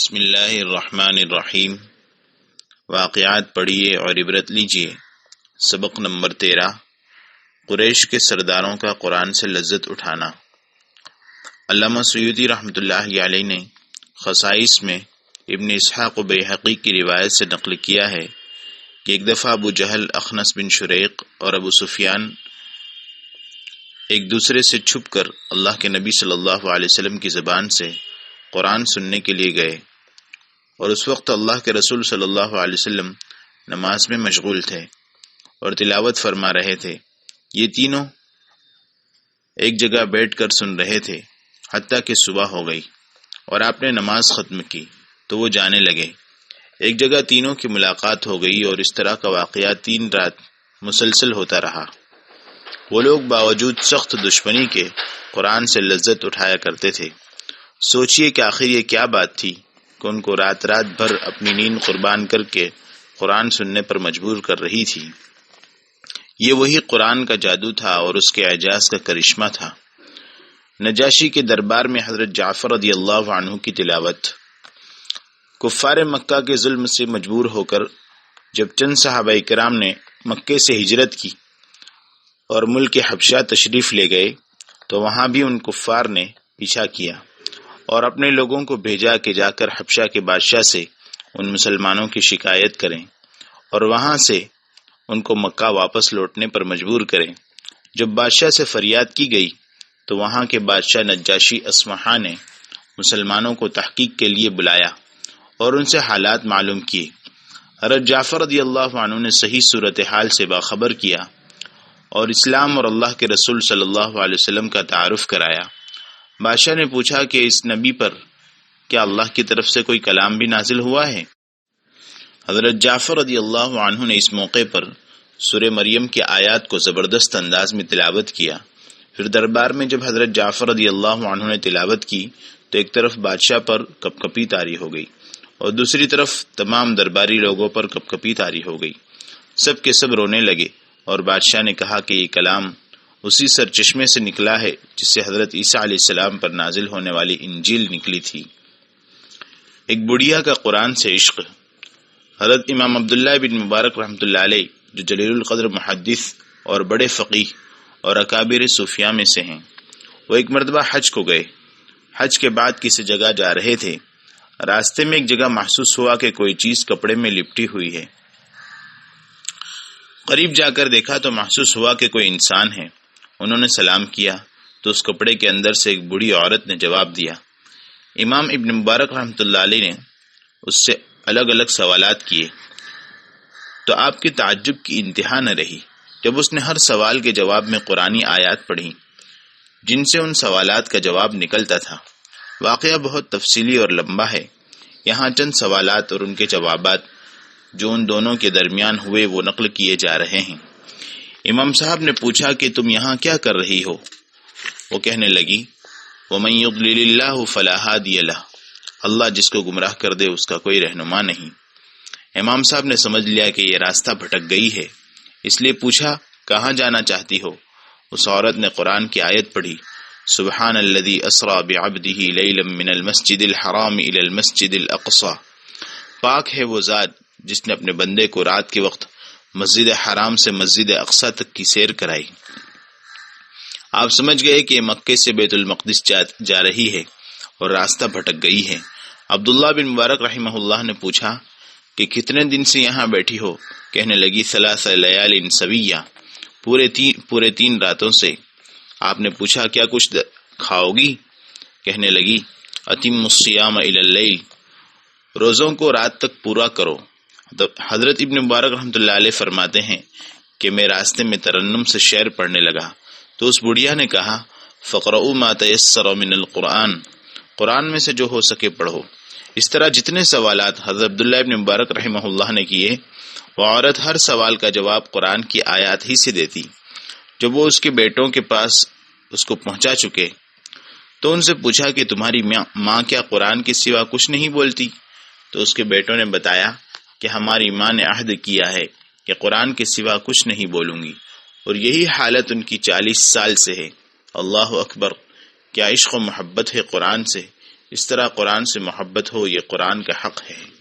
بسم اللہ الرحمن الرحیم۔ واقعات پڑھیے اور عبرت لیجیے۔ سبق نمبر 13، قریش کے سرداروں کا قرآن سے لذت اٹھانا۔ علامہ سیوطی رحمۃ اللہ علیہ نے خصائص میں ابن اسحاق و بیہقی کی روایت سے نقل کیا ہے کہ ایک دفعہ ابو جہل، اخنس بن شریق اور ابو سفیان ایک دوسرے سے چھپ کر اللہ کے نبی صلی اللہ علیہ وسلم کی زبان سے قرآن سننے کے لیے گئے، اور اس وقت اللہ کے رسول صلی اللہ علیہ وسلم نماز میں مشغول تھے اور تلاوت فرما رہے تھے۔ یہ تینوں ایک جگہ بیٹھ کر سن رہے تھے حتیٰ کہ صبح ہو گئی اور آپ نے نماز ختم کی تو وہ جانے لگے۔ ایک جگہ تینوں کی ملاقات ہو گئی اور اس طرح کا واقعہ 3 رات مسلسل ہوتا رہا۔ وہ لوگ باوجود سخت دشمنی کے قرآن سے لذت اٹھایا کرتے تھے۔ سوچئے کہ آخر یہ کیا بات تھی کہ ان کو رات رات بھر اپنی نیند قربان کر کے قرآن سننے پر مجبور کر رہی تھی۔ یہ وہی قرآن کا جادو تھا اور اس کے اعجاز کا کرشمہ تھا۔ نجاشی کے دربار میں حضرت جعفر رضی اللہ عنہ کی تلاوت۔ کفار مکہ کے ظلم سے مجبور ہو کر جب چند صحابہ کرام نے مکے سے ہجرت کی اور ملک حبشہ تشریف لے گئے تو وہاں بھی ان کفار نے پیچھا کیا اور اپنے لوگوں کو بھیجا کہ جا کر حبشہ کے بادشاہ سے ان مسلمانوں کی شکایت کریں اور وہاں سے ان کو مکہ واپس لوٹنے پر مجبور کریں۔ جب بادشاہ سے فریاد کی گئی تو وہاں کے بادشاہ نجاشی اصفہاں نے مسلمانوں کو تحقیق کے لیے بلایا اور ان سے حالات معلوم کیے۔ حضرت جعفر رضی اللہ عنہ نے صحیح صورتحال سے باخبر کیا اور اسلام اور اللہ کے رسول صلی اللہ علیہ وسلم کا تعارف کرایا۔ بادشاہ نے پوچھا کہ اس نبی پر کیا اللہ کی طرف سے کوئی کلام بھی نازل ہوا ہے؟ حضرت جعفر رضی اللہ عنہ نے اس موقع پر سورہ مریم کی آیات کو زبردست انداز میں تلاوت کیا۔ پھر دربار میں جب حضرت جعفر رضی اللہ عنہ نے تلاوت کی تو ایک طرف بادشاہ پر کپکپی طاری ہو گئی اور دوسری طرف تمام درباری لوگوں پر کپکپی طاری ہو گئی۔ سب کے سب رونے لگے اور بادشاہ نے کہا کہ یہ کلام اسی سرچشمے سے نکلا ہے جس سے حضرت عیسیٰ علیہ السلام پر نازل ہونے والی انجیل نکلی تھی۔ ایک بڑھیا کا قرآن سے عشق۔ حضرت امام عبداللہ بن مبارک رحمۃ اللہ علیہ جو جلیل القدر محدث اور بڑے فقیہ اور اکابر صوفیاء میں سے ہیں، وہ ایک مرتبہ حج کو گئے۔ حج کے بعد کسی جگہ جا رہے تھے۔ راستے میں ایک جگہ محسوس ہوا کہ کوئی چیز کپڑے میں لپٹی ہوئی ہے۔ قریب جا کر دیکھا تو محسوس ہوا کہ کوئی انسان ہے۔ انہوں نے سلام کیا تو اس کپڑے کے اندر سے ایک بوڑھی عورت نے جواب دیا۔ امام ابن مبارک رحمۃ اللہ علیہ نے اس سے الگ الگ سوالات کیے تو آپ کی تعجب کی انتہا نہ رہی جب اس نے ہر سوال کے جواب میں قرآنی آیات پڑھی جن سے ان سوالات کا جواب نکلتا تھا۔ واقعہ بہت تفصیلی اور لمبا ہے، یہاں چند سوالات اور ان کے جوابات جو ان دونوں کے درمیان ہوئے وہ نقل کیے جا رہے ہیں۔ امام صاحب نے پوچھا کہ تم یہاں کیا کر رہی ہو؟ وہ کہنے لگی، وَمَن يُضْلِلِ اللَّهُ فَلَا هَادِيَ لَهُ، اللہ جس کو گمراہ کر دے اس کا کوئی رہنما نہیں۔ امام صاحب نے سمجھ لیا کہ یہ راستہ بھٹک گئی ہے، اس لیے پوچھا کہاں جانا چاہتی ہو؟ اس عورت نے قرآن کی آیت پڑھی، سبحان الذی اسریٰ بعبدہ لیلا من المسجد الحرام الی المسجد الاقصی، پاک ہے وہ ذات جس نے اپنے بندے کو رات کے وقت مسجد حرام سے مسجد اقصی تک کی سیر کرائی۔ آپ سمجھ گئے کہ مکے سے بیت المقدس جا رہی ہے اور راستہ بھٹک گئی ہے۔ عبداللہ بن مبارک رحمہ اللہ نے پوچھا کہ کتنے دن سے یہاں بیٹھی ہو؟ کہنے لگی 3 لیال سویہ، پورے 3 راتوں سے۔ آپ نے پوچھا کیا کچھ کھاؤ گی؟ کہنے لگی اتم الصیام الی اللیل، روزوں کو رات تک پورا کرو۔ حضرت ابن مبارک رحمۃ اللہ علیہ فرماتے ہیں کہ میں راستے میں ترنم سے شعر پڑھنے لگا تو اس بڑھیا نے کہا فقرؤوا ما تیسر من القرآن، قرآن میں سے جو ہو سکے پڑھو۔ اس طرح جتنے سوالات حضرت عبداللہ ابن مبارک رحمہ اللہ نے کیے، وہ عورت ہر سوال کا جواب قرآن کی آیات ہی سے دیتی۔ جب وہ اس کے بیٹوں کے پاس اس کو پہنچا چکے تو ان سے پوچھا کہ تمہاری ماں کیا قرآن کے سوا کچھ نہیں بولتی؟ تو اس کے بیٹوں نے بتایا کہ ہماری ماں نے عہد کیا ہے کہ قرآن کے سوا کچھ نہیں بولوں گی، اور یہی حالت ان کی 40 سال سے ہے۔ اللہ اکبر، کیا عشق و محبت ہے قرآن سے! اس طرح قرآن سے محبت ہو، یہ قرآن کا حق ہے۔